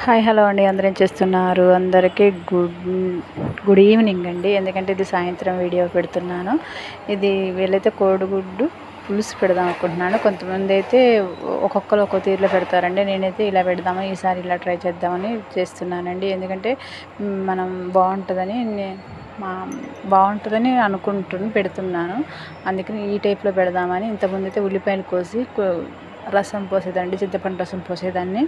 Hi hello అండి, అందరూ ఏం చేస్తున్నారు? అందరికీ గుడ్ ఈవినింగ్ అండి. ఎందుకంటే ఇది సాయంత్రం వీడియో పెడుతున్నాను. ఇది వీళ్ళైతే కోడిగుడ్డు పులుసు పెడదాం అనుకుంటున్నాను. కొంతమంది అయితే ఒక్కొక్కరు ఒక్కో తీరులో పెడతారండి. నేనైతే ఇలా పెడదాము, ఈసారి ఇలా ట్రై చేద్దామని చేస్తున్నానండి. ఎందుకంటే మనం బాగుంటుందని మా బాగుంటుందని పెడుతున్నాను. అందుకని ఈ టైప్లో పెడదామని. ఇంతకుముందు అయితే ఉల్లిపాయలు కోసి రసం పోసేదండి, చింతపండు రసం పోసేదాన్ని.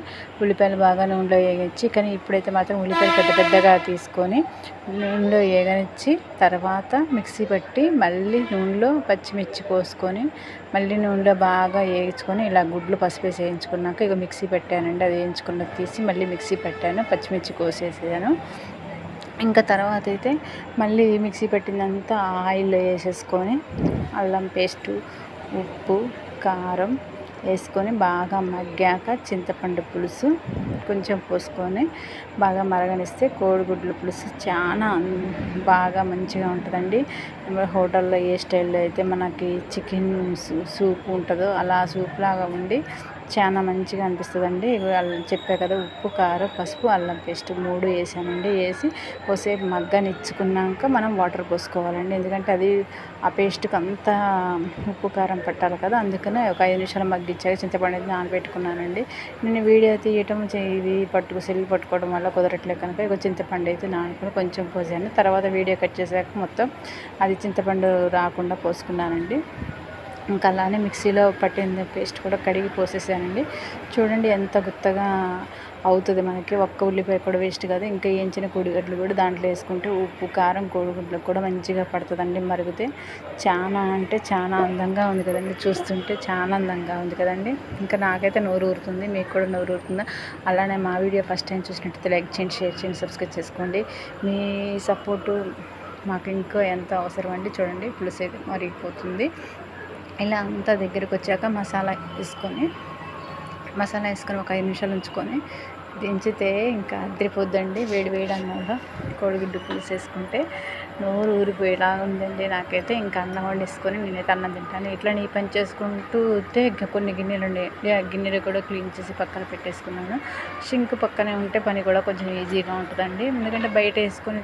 ఉల్లిపాయలు బాగా నూనెలో వేగించి, కానీ ఇప్పుడైతే మాత్రం ఉల్లిపాయలు పెద్ద పెద్దగా తీసుకొని నూనెలో వేగనిచ్చి తర్వాత మిక్సీ పట్టి మళ్ళీ నూనెలో పచ్చిమిర్చి కోసుకొని మళ్ళీ నూనెలో బాగా వేయించుకొని ఇలా గుడ్లు పసుపు వేసి వేయించుకున్నాక ఇక మిక్సీ పెట్టానండి. అది వేయించుకున్నది తీసి మళ్ళీ మిక్సీ పెట్టాను, పచ్చిమిర్చి కోసేసాను. ఇంకా తర్వాత అయితే మళ్ళీ మిక్సీ పెట్టిందంతా ఆయిల్లో వేసేసుకొని అల్లం పేస్టు, ఉప్పు, కారం వేసుకొని బాగా మగ్గాక చింతపండు పులుసు కొంచెం పోసుకొని బాగా మరగనిస్తే కోడిగుడ్ల పులుసు చాలా బాగా మంచిగా ఉంటుందండి. హోటల్లో ఏ స్టైల్లో అయితే మనకి చికెన్ సూప్ ఉంటుందో అలా సూప్ లాగా ఉండి చాలా మంచిగా అనిపిస్తుందండి. చెప్పా కదా, ఉప్పు, కారం, పసుపు, అల్లం పేస్ట్ 3 వేసానండి. వేసి కొద్దిసేపు మగ్గనిచ్చుకున్నాక మనం వాటర్ పోసుకోవాలండి. ఎందుకంటే అది ఆ పేస్ట్కి అంతా ఉప్పు కారం పట్టాలి కదా, అందుకనే ఒక 5 నిమిషాలు మగ్గించాక చింతపండు అయితే నానబెట్టుకున్నానండి. నేను వీడియో తీయటం ఇది సెల్ పట్టుకోవడం వల్ల కుదరట్లేదు కనుక ఇక చింతపండు అయితే నానుకొని కొంచెం పోసాను. తర్వాత వీడియో కట్ చేశాక మొత్తం అది చింతపండు రాకుండా పోసుకున్నానండి. ఇంకా అలానే మిక్సీలో పట్టిన పేస్ట్ కూడా కడిగి పోసేసానండి. చూడండి ఎంత గుత్తగా అవుతుంది మనకి. ఒక్క ఉల్లిపాయ కూడా వేస్ట్ కాదు. ఇంకా వేయించిన కోడిగుడ్లు కూడా దాంట్లో వేసుకుంటే ఉప్పు కారం కోడిగుడ్లకు కూడా మంచిగా పడుతుందండి. మరిగితే చాలా అంటే చాలా అందంగా ఉంది కదండి. చూస్తుంటే చాలా అందంగా ఉంది కదండి. ఇంకా నాకైతే నోరు ఊరుతుంది, మీకు కూడా నోరు ఊరుతుందా? అలానే మా వీడియో ఫస్ట్ టైం చూసినట్టయితే లైక్ చేయండి, షేర్ చేయండి, సబ్స్క్రైబ్ చేసుకోండి. మీ సపోర్టు మాకు ఇంకా ఎంత అవసరం అండి. చూడండి పులుసు అయితే మరిగిపోతుంది. ఇలా అంతా దగ్గరికి వచ్చాక మసాలా వేసుకొని ఒక 5 నిమిషాలు ఉంచుకొని దించితే ఇంకా అదిరిపోద్దండి. వేడి వేడి అన్నంలో కోడిగుడ్డు పులుసు వేసుకుంటే నోరు ఊరిపోయేలా ఉందండి. నాకైతే ఇంకా అన్నం వండేసుకొని నేనైతే అన్నం తింటాను. ఇట్లా నీ పని చేసుకుంటూ ఉంటే ఇంకా కొన్ని గిన్నెలు ఉండే ఆ గిన్నెలు కూడా క్లీన్ చేసి పక్కన పెట్టేసుకున్నాను. షింక్ పక్కనే ఉంటే పని కూడా కొంచెం ఈజీగా ఉంటుందండి. ఎందుకంటే బయట వేసుకొని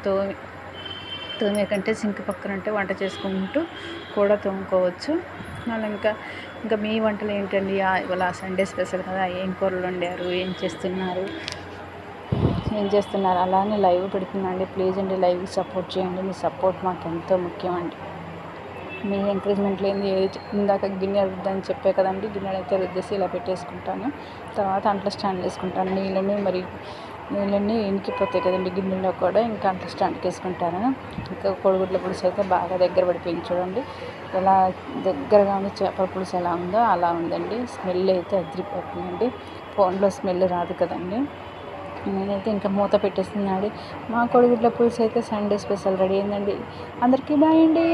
తోమే కంటే సింక్ పక్కన ఉంటే వంట చేసుకుంటూ కూడా తోముకోవచ్చు. మళ్ళీ ఇంకా మీ వంటలు ఏంటండి? ఇవాళ సండే స్పెషల్ కదా, ఏం కూరలు వండారు, ఏం చేస్తున్నారు? అలానే లైవ్ పెడుతున్నాండి. ప్లీజ్ అండి లైవ్కి సపోర్ట్ చేయండి. మీ సపోర్ట్ మాకు ఎంతో ముఖ్యం అండి. మీ ఎంకరేజ్మెంట్ లేని ఇందాక గిన్నె రుద్దని చెప్పే కదండి, గిన్నెలు అయితే రుద్దేసి ఇలా పెట్టేసుకుంటాను. తర్వాత అంట్ల స్టాండ్ వేసుకుంటాను. నీళ్ళన్నీ ఇంకిపోతాయి కదండి గిన్నెలో కూడా, ఇంకా అంట్ల స్టాండ్కి వేసుకుంటాను. ఇంకా కోడిగుడ్ల పులుసు అయితే బాగా దగ్గర పడిపోయింది చూడండి. ఎలా దగ్గరగా ఉంది, చేపల పులుసు ఎలా ఉందో అలా ఉందండి. స్మెల్ అయితే అదిరిపోతుందండి. ఫోన్లో స్మెల్ రాదు కదండి. నేనైతే ఇంకా మూత పెట్టేస్తున్నాడు. మా కోడిగుడ్ల పులుసు అయితే సండే స్పెషల్ రెడీ అయిందండి. అందరికీ బాయ్ అండి.